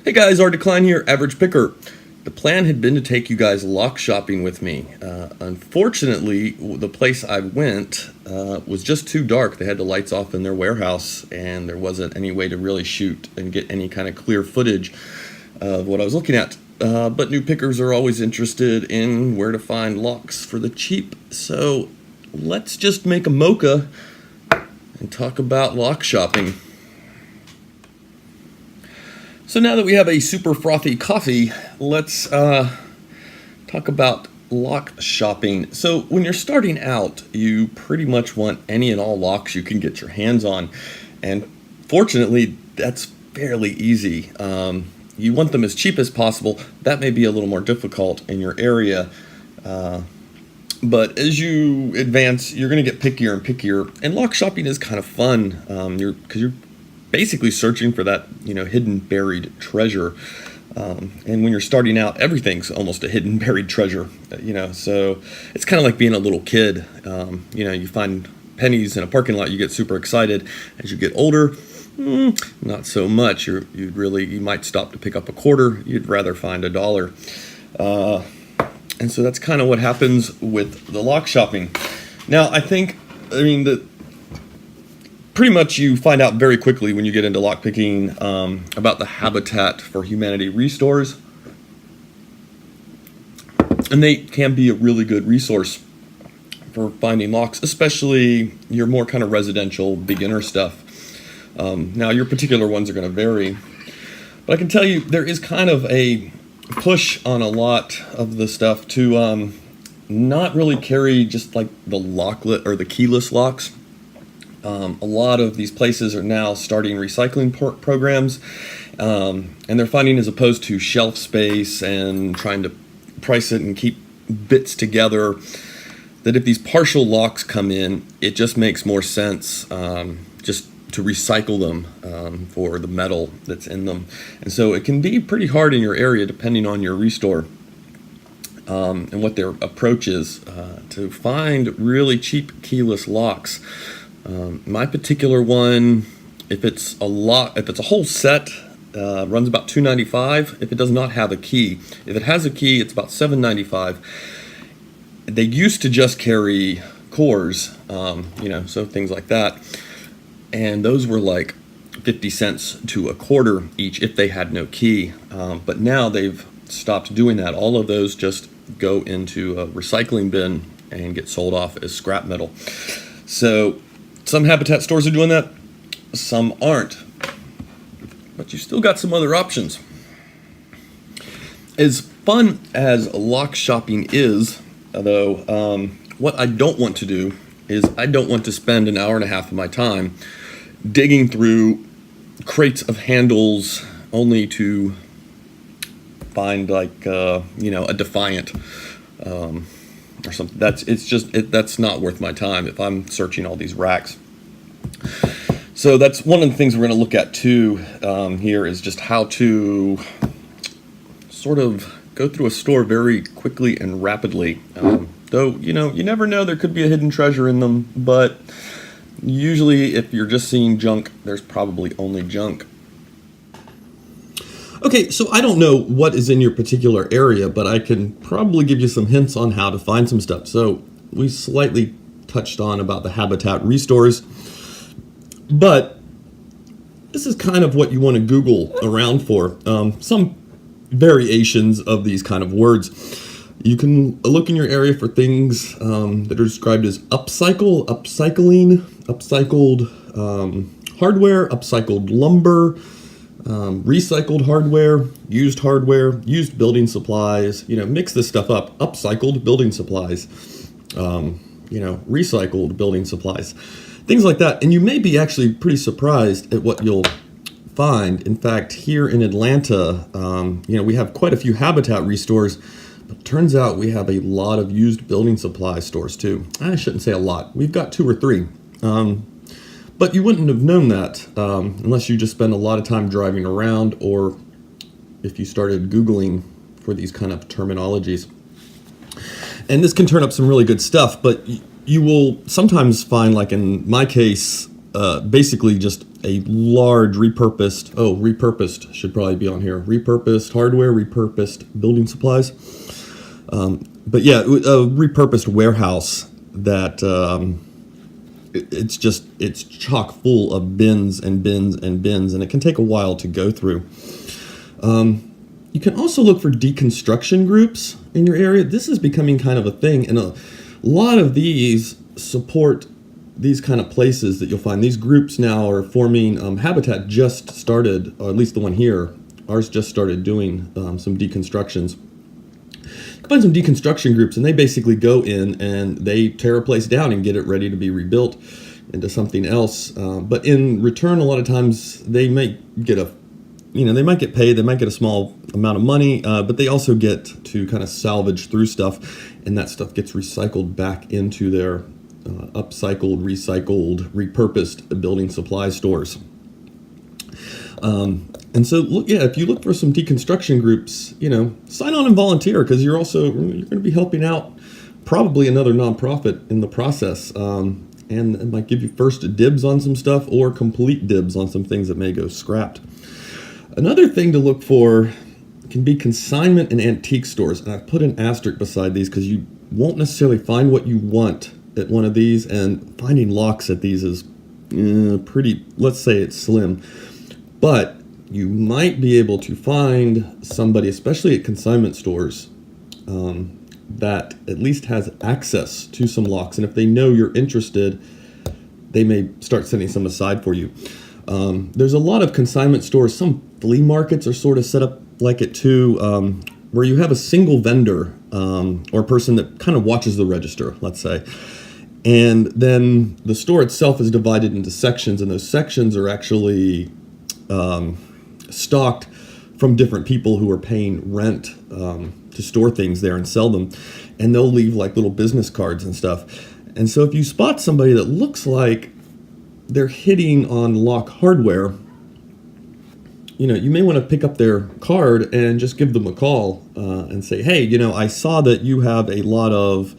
Hey guys, Art Decline here, Average Picker. The plan had been to take you guys lock shopping with me. Unfortunately, the place I went was just too dark. They had the lights off in their warehouse, and there wasn't any way to really shoot and get any kind of clear footage of what I was looking at. But new pickers are always interested in where to find locks for the cheap, so let's just make a mocha and talk about lock shopping. So now that we have a super frothy coffee, let's talk about lock shopping. So when you're starting out, you pretty much want any and all locks you can get your hands on. And fortunately, that's fairly easy. You want them as cheap as possible. That may be a little more difficult in your area. But as you advance, you're going to get pickier and pickier. And lock shopping is kind of fun because you're basically searching for that, hidden buried treasure. And when you're starting out, everything's almost a hidden buried treasure, so it's kind of like being a little kid. You find pennies in a parking lot, you get super excited. As you get older, not so much. You might stop to pick up a quarter. You'd rather find $1. And so that's kind of what happens with the lock shopping. Now, pretty much you find out very quickly when you get into lockpicking about the Habitat for Humanity restores. And they can be a really good resource for finding locks, especially your more kind of residential beginner stuff. Now, your particular ones are going to vary. But I can tell you there is kind of a push on a lot of the stuff to not really carry just like the locklet or the keyless locks. A lot of these places are now starting recycling programs, and they're finding, as opposed to shelf space and trying to price it and keep bits together, that if these partial locks come in, it just makes more sense just to recycle them for the metal that's in them. And so it can be pretty hard in your area, depending on your restore and what their approach is, to find really cheap keyless locks. My particular one, if it's a whole set, runs about $2.95. If it does not have a key, if it has a key, it's about $7.95. They used to just carry cores, so things like that, and those were like 50 cents to a quarter each if they had no key. But now they've stopped doing that. All of those just go into a recycling bin and get sold off as scrap metal. So some Habitat stores are doing that, some aren't. But you still got some other options. As fun as lock shopping is, though, what I don't want to do is I don't want to spend an hour and a half of my time digging through crates of handles only to find a Defiant or something. That's not worth my time if I'm searching all these racks. So that's one of the things we're going to look at too here, is just how to sort of go through a store very quickly and rapidly. Though, you never know, there could be a hidden treasure in them, but usually if you're just seeing junk, there's probably only junk. Okay, so I don't know what is in your particular area, but I can probably give you some hints on how to find some stuff. So we slightly touched on about the Habitat restores, but this is kind of what you want to Google around for. Some variations of these kind of words. You can look in your area for things that are described as upcycling, upcycled hardware, upcycled lumber, recycled hardware, used building supplies. Mix this stuff up. Upcycled building supplies, recycled building supplies, things like that. And you may be actually pretty surprised at what you'll find. In fact, here in Atlanta, we have quite a few Habitat restores, but it turns out we have a lot of used building supply stores too. I shouldn't say a lot. We've got 2 or 3. But you wouldn't have known that unless you just spend a lot of time driving around, or if you started Googling for these kind of terminologies. And this can turn up some really good stuff, but you will sometimes find, like in my case, basically just a large repurposed should probably be on here. Repurposed hardware, repurposed building supplies. But yeah, a repurposed warehouse that it's chock full of bins and bins and bins, and it can take a while to go through. You can also look for deconstruction groups in your area. This is becoming kind of a thing, and a lot of these support these kind of places that you'll find. These groups now are forming. Habitat just started, or at least the one here, ours just started doing some deconstructions. You can find some deconstruction groups, and they basically go in and they tear a place down and get it ready to be rebuilt into something else. But in return, a lot of times they might get they might get paid, they might get a small amount of money, but they also get to kind of salvage through stuff, and that stuff gets recycled back into their upcycled, recycled, repurposed building supply stores. And so, if you look for some deconstruction groups, sign on and volunteer, because you're going to be helping out probably another nonprofit in the process, and it might give you first dibs on some stuff or complete dibs on some things that may go scrapped. Another thing to look for can be consignment and antique stores, and I've put an asterisk beside these because you won't necessarily find what you want at one of these, and finding locks at these is pretty, let's say it's slim, but you might be able to find somebody, especially at consignment stores, that at least has access to some locks, and if they know you're interested, they may start setting some aside for you. There's a lot of consignment stores. Some flea markets are sort of set up like it too, where you have a single vendor or person that kind of watches the register, let's say. And then the store itself is divided into sections, and those sections are actually stocked from different people who are paying rent to store things there and sell them. And they'll leave like little business cards and stuff. And so if you spot somebody that looks like they're hitting on lock hardware, you may want to pick up their card and just give them a call and say, hey, I saw that you have a lot of,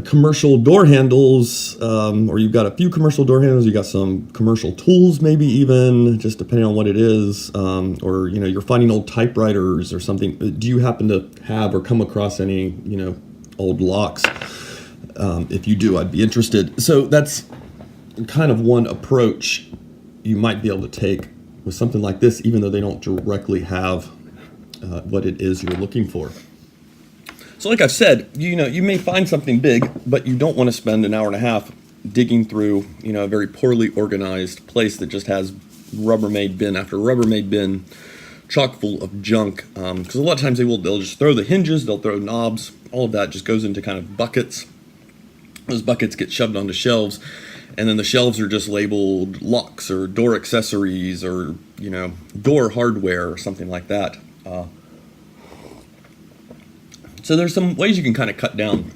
commercial door handles, or you've got a few commercial door handles, you got some commercial tools, maybe even, just depending on what it is, or, you're finding old typewriters or something. Do you happen to have or come across any, old locks? If you do, I'd be interested. So that's kind of one approach you might be able to take with something like this, even though they don't directly have what it is you're looking for. So like I've said, you may find something big, but you don't want to spend an hour and a half digging through, a very poorly organized place that just has Rubbermaid bin after Rubbermaid bin, chock full of junk. Because a lot of times they'll just throw the hinges, they'll throw knobs, all of that just goes into kind of buckets. Those buckets get shoved onto shelves, and then the shelves are just labeled locks or door accessories or, door hardware or something like that. So there's some ways you can kind of cut down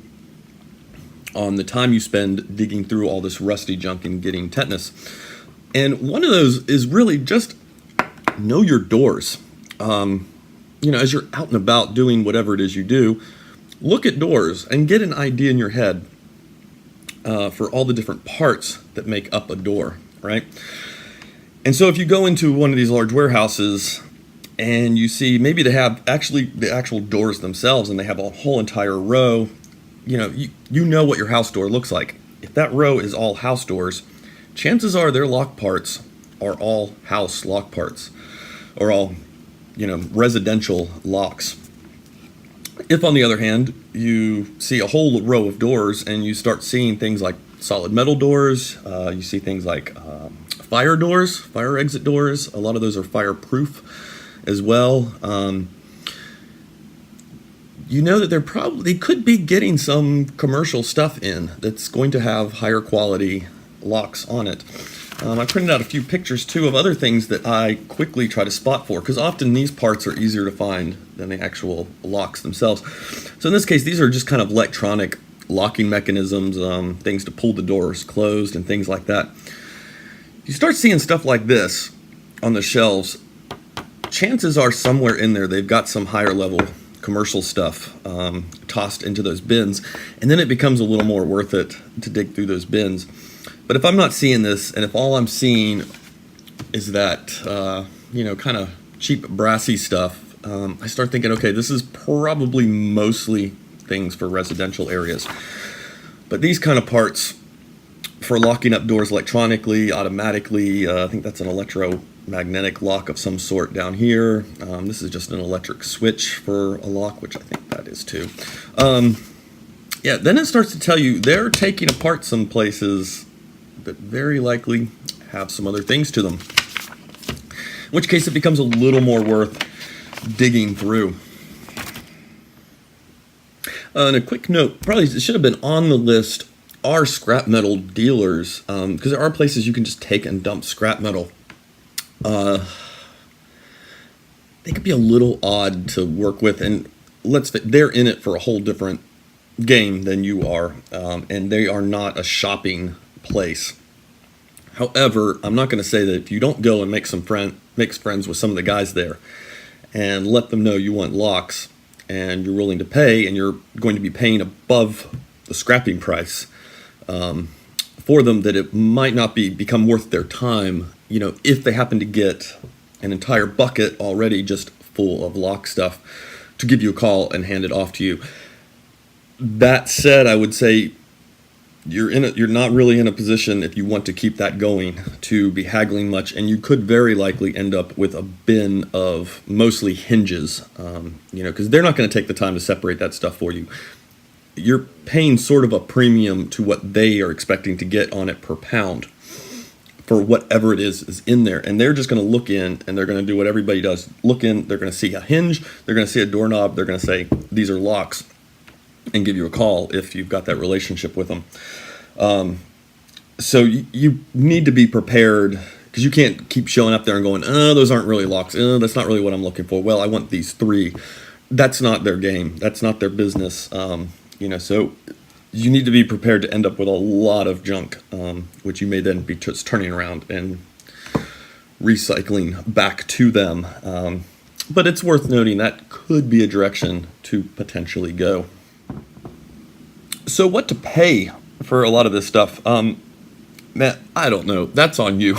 on the time you spend digging through all this rusty junk and getting tetanus. And one of those is really just know your doors. As you're out and about doing whatever it is you do, look at doors and get an idea in your head for all the different parts that make up a door, right? And so if you go into one of these large warehouses and you see maybe they have actually the actual doors themselves, and they have a whole entire row, you know what your house door looks like. If that row is all house doors, chances are their lock parts are all house lock parts, or all, residential locks. If, on the other hand, you see a whole row of doors and you start seeing things like solid metal doors, you see things like fire doors, fire exit doors, a lot of those are fireproof as well. That they could be getting some commercial stuff in that's going to have higher quality locks on it. I printed out a few pictures too of other things that I quickly try to spot for, because often these parts are easier to find than the actual locks themselves. So in this case, these are just kind of electronic locking mechanisms, things to pull the doors closed and things like that. You start seeing stuff like this on the shelves, chances are somewhere in there they've got some higher level commercial stuff tossed into those bins, and then it becomes a little more worth it to dig through those bins. But if I'm not seeing this, and if all I'm seeing is that, kind of cheap brassy stuff, I start thinking, okay, this is probably mostly things for residential areas. But these kind of parts for locking up doors electronically, automatically, I think that's an electromagnetic lock of some sort down here. This is just an electric switch for a lock, which I think that is too. Then it starts to tell you they're taking apart some places that very likely have some other things to them. In which case it becomes a little more worth digging through. And a quick note, probably it should have been on the list, are scrap metal dealers, because there are places you can just take and dump scrap metal. They could be a little odd to work with, and they're in it for a whole different game than you are, and they are not a shopping place. However, I'm not going to say that if you don't go and make friends with some of the guys there and let them know you want locks and you're willing to pay, and you're going to be paying above the scrapping price for them, that it might not become worth their time, if they happen to get an entire bucket already just full of lock stuff, to give you a call and hand it off to you. That said, I would say you're not really in a position, if you want to keep that going, to be haggling much, and you could very likely end up with a bin of mostly hinges, because they're not going to take the time to separate that stuff for you. You're paying sort of a premium to what they are expecting to get on it per pound for whatever it is in there, and they're just going to look in, and they're going to do what everybody does. Look in, they're going to see a hinge, they're going to see a doorknob, they're going to say, these are locks, and give you a call if you've got that relationship with them. So you need to be prepared, because you can't keep showing up there and going, those aren't really locks. That's not really what I'm looking for. Well, I want these 3. That's not their game. That's not their business. So you need to be prepared to end up with a lot of junk, which you may then be just turning around and recycling back to them. But it's worth noting that could be a direction to potentially go. So what to pay for a lot of this stuff? Man, I don't know. That's on you.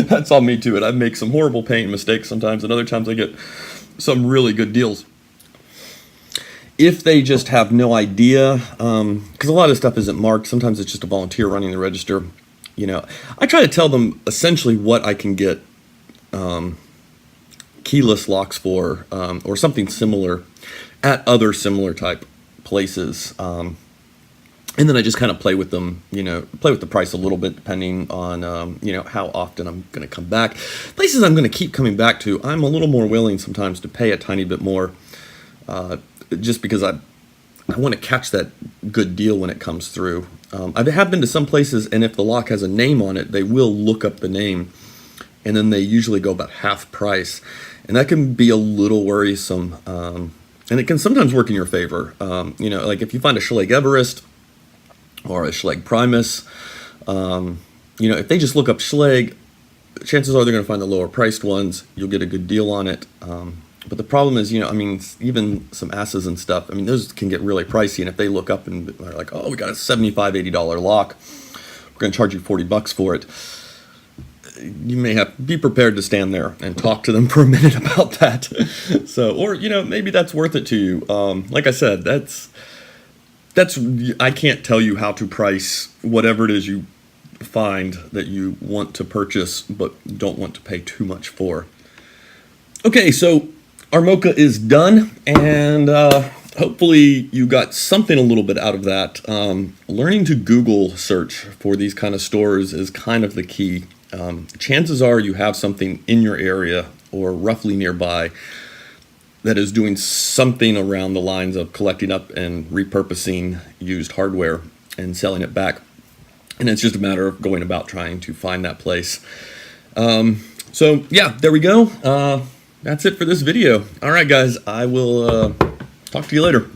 That's on me too. And I make some horrible paying mistakes sometimes, and other times I get some really good deals. If they just have no idea, because a lot of stuff isn't marked. Sometimes it's just a volunteer running the register. I try to tell them essentially what I can get keyless locks for, or something similar at other similar type places. And then I just kind of play with them, play with the price a little bit, depending on, how often I'm going to come back. Places I'm going to keep coming back to, I'm a little more willing sometimes to pay a tiny bit more, just because I want to catch that good deal when it comes through. I have been to some places, and if the lock has a name on it, they will look up the name, and then they usually go about half price. And that can be a little worrisome, and it can sometimes work in your favor. Like if you find a Schlage Everest or a Schlage Primus, if they just look up Schlage, chances are they're going to find the lower priced ones. You'll get a good deal on it. But the problem is, even some asses and stuff, those can get really pricey. And if they look up and they're like, oh, we got a $75, $80 lock, we're going to charge you $40 for it. You may have to be prepared to stand there and talk to them for a minute about that. Maybe that's worth it to you. Like I said, that's I can't tell you how to price whatever it is you find that you want to purchase but don't want to pay too much for. Okay, so our mocha is done, and hopefully you got something a little bit out of that. Learning to Google search for these kind of stores is kind of the key. Chances are you have something in your area or roughly nearby that is doing something around the lines of collecting up and repurposing used hardware and selling it back. And it's just a matter of going about trying to find that place. There we go. That's it for this video. All right, guys, I will talk to you later.